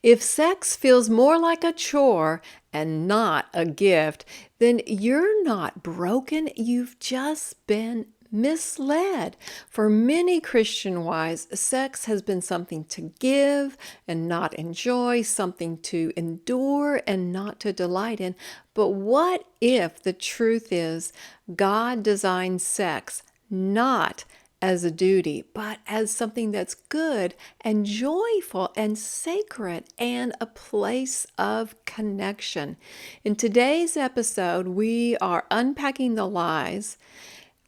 If sex feels more like a chore and not a gift, then you're not broken. You've just been misled. For many Christian wives, sex has been something to give and not enjoy, something to endure and not to delight in. But what if the truth is God designed sex not as a duty, but as something that's good and joyful and sacred and a place of connection? In today's episode, we are unpacking the lies.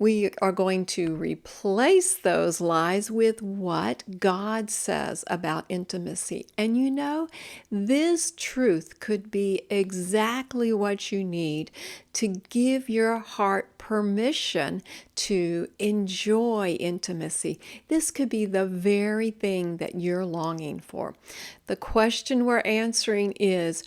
We are going to replace those lies with what God says about intimacy. And this truth could be exactly what you need to give your heart permission to enjoy intimacy. This could be the very thing that you're longing for. The question we're answering is,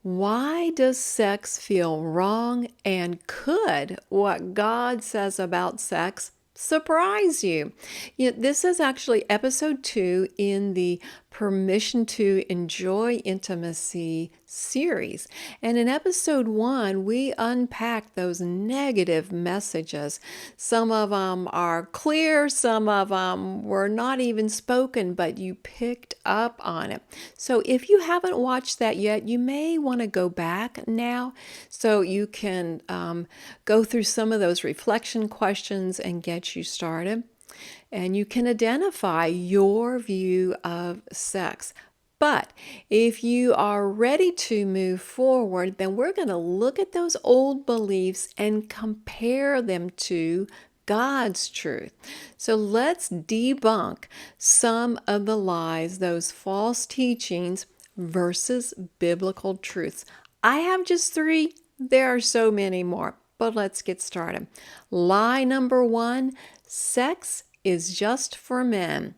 why does sex feel wrong, and could what God says about sex surprise you? This is actually episode 2 in the Permission to Enjoy Intimacy series. And in episode 1, we unpacked those negative messages. Some of them are clear, some of them were not even spoken, but you picked up on it. So if you haven't watched that yet, you may want to go back now so you can go through some of those reflection questions and get you started. And you can identify your view of sex. But if you are ready to move forward, then we're going to look at those old beliefs and compare them to God's truth. So let's debunk some of the lies, those false teachings versus biblical truths. I have just 3. There are so many more, but let's get started. Lie number 1, sex is just for men,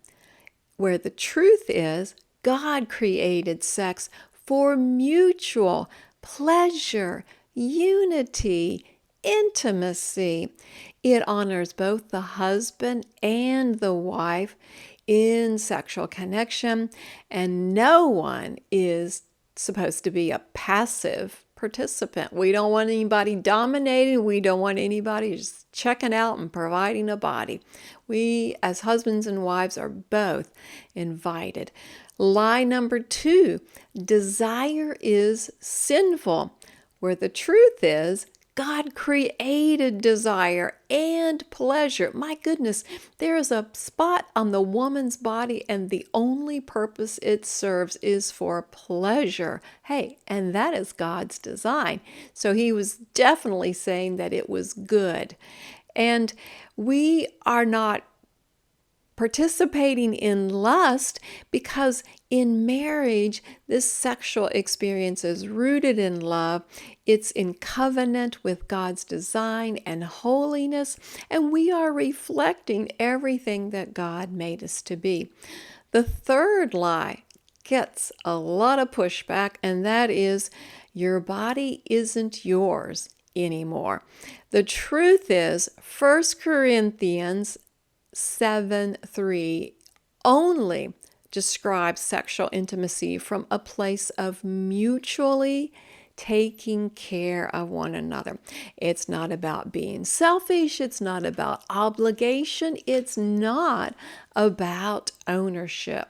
where the truth is God created sex for mutual pleasure, unity, intimacy. It honors both the husband and the wife in sexual connection, and no one is supposed to be a passive participant. We don't want anybody dominating. We don't want anybody just checking out and providing a body. We, as husbands and wives, are both invited. Lie number 2, desire is sinful, where the truth is God created desire and pleasure. My goodness, there is a spot on the woman's body, and the only purpose it serves is for pleasure. Hey, and that is God's design. So he was definitely saying that it was good. And we are not participating in lust because in marriage, this sexual experience is rooted in love. It's in covenant with God's design and holiness, and we are reflecting everything that God made us to be. The third lie gets a lot of pushback, and that is your body isn't yours anymore. The truth is, 1 Corinthians 7:3 only describes sexual intimacy from a place of mutually taking care of one another. It's not about being selfish. It's not about obligation. It's not about ownership.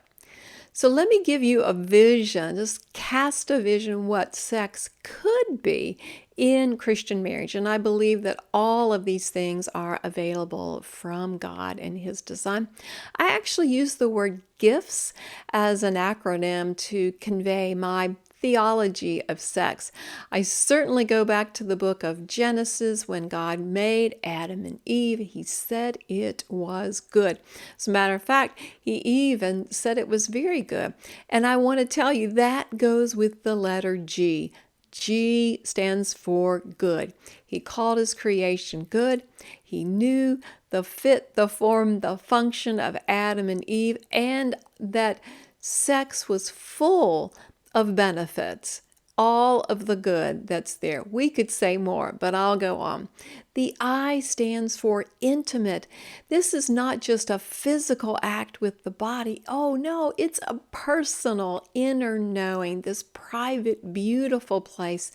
So let me give you a vision, just cast a vision what sex could be in Christian marriage. And I believe that all of these things are available from God and his design. I actually use the word gifts as an acronym to convey my theology of sex. I certainly go back to the book of Genesis when God made Adam and Eve. He said it was good. As a matter of fact, he even said it was very good. And I want to tell you that goes with the letter G. G stands for good. He called his creation good. He knew the fit, the form, the function of Adam and Eve, and that sex was full of benefits. all of the good that's there. We could say more, but I'll go on. The I stands for intimate. This is not just a physical act with the body. Oh no, it's a personal inner knowing, this private, beautiful place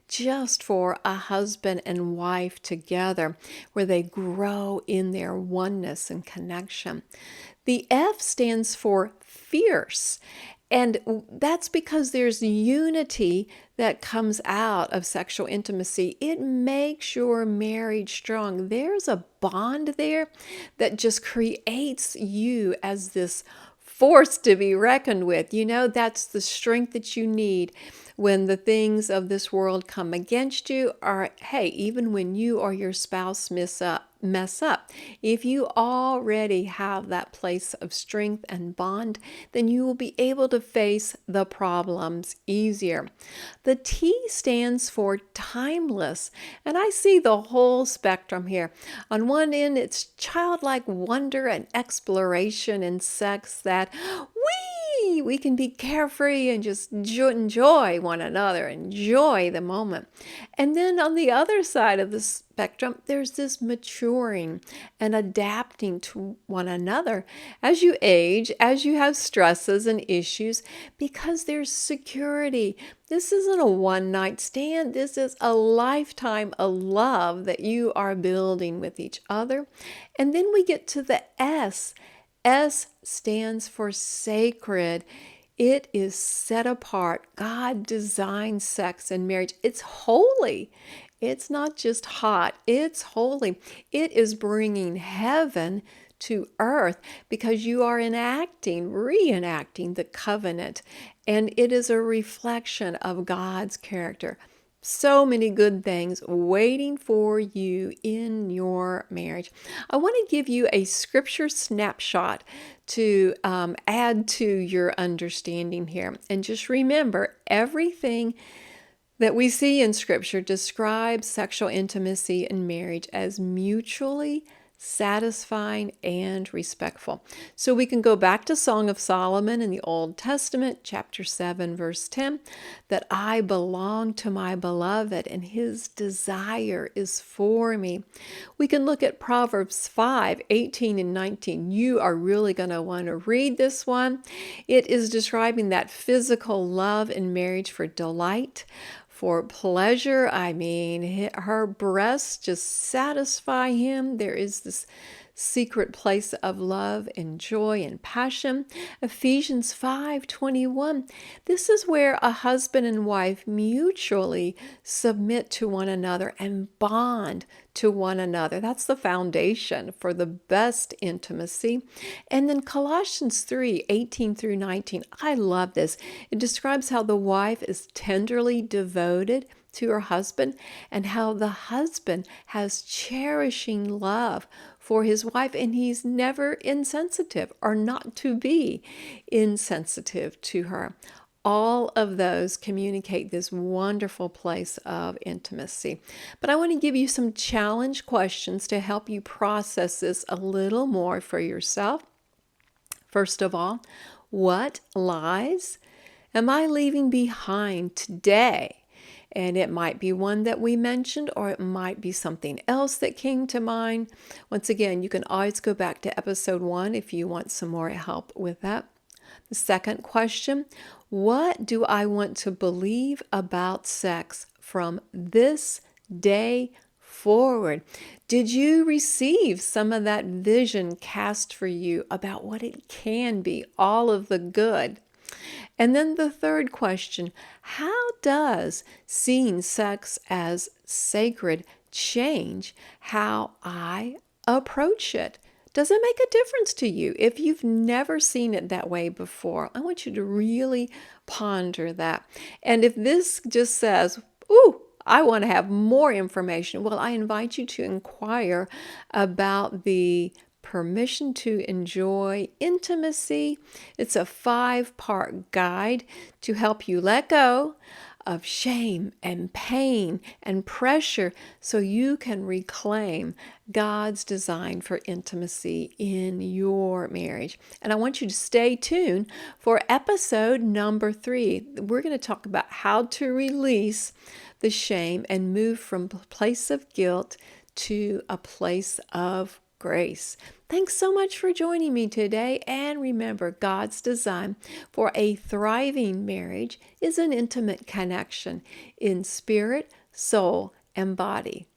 just for a husband and wife together, where they grow in their oneness and connection. The F stands for fierce. And that's because there's unity that comes out of sexual intimacy. It makes your marriage strong. There's a bond there that just creates you as this force to be reckoned with. You know, that's the strength that you need when the things of this world come against you, or hey, even when you or your spouse mess up. If you already have that place of strength and bond, then you will be able to face the problems easier. The T stands for timeless, and I see the whole spectrum here. On one end, it's childlike wonder and exploration in sex that we can be carefree and just enjoy one another, enjoy the moment. And then on the other side of the spectrum, there's this maturing and adapting to one another as you age, as you have stresses and issues, because there's security. This isn't a one-night stand. This is a lifetime of love that you are building with each other. And then we get to the S. S stands for sacred. It is set apart. God designed sex and marriage. It's holy. It's not just hot. It's holy. It is bringing heaven to earth because you are reenacting the covenant. And it is a reflection of God's character. So many good things waiting for you in your marriage. I want to give you a scripture snapshot to add to your understanding here. And just remember, everything that we see in scripture describes sexual intimacy and marriage as mutually satisfying and respectful. So we can go back to Song of Solomon in the Old Testament, chapter 7, verse 10, that I belong to my beloved and his desire is for me. We can look at Proverbs 5, 18 and 19. You are really going to want to read this one. It is describing that physical love in marriage for delight, for pleasure. I mean, her breasts just satisfy him. There is this secret place of love and joy and passion. Ephesians 5:21. This is where a husband and wife mutually submit to one another and bond to one another. That's the foundation for the best intimacy. And then Colossians 3:18 through 19. I love this. It describes how the wife is tenderly devoted to her husband and how the husband has cherishing love for his wife, and he's never insensitive or not to be insensitive to her. All of those communicate this wonderful place of intimacy. But I want to give you some challenge questions to help you process this a little more for yourself. First of all, what lies am I leaving behind today? And it might be one that we mentioned, or it might be something else that came to mind. Once again, you can always go back to episode 1 if you want some more help with that. The second question, what do I want to believe about sex from this day forward? Did you receive some of that vision cast for you about what it can be, all of the good? And then the third question, how does seeing sex as sacred change how I approach it? Does it make a difference to you? If you've never seen it that way before, I want you to really ponder that. And if this just says, ooh, I want to have more information, well, I invite you to inquire about the Permission to Enjoy Intimacy. It's a 5-part guide to help you let go of shame and pain and pressure so you can reclaim God's design for intimacy in your marriage. And I want you to stay tuned for episode number 3. We're going to talk about how to release the shame and move from a place of guilt to a place of grace. Thanks so much for joining me today. And remember, God's design for a thriving marriage is an intimate connection in spirit, soul, and body.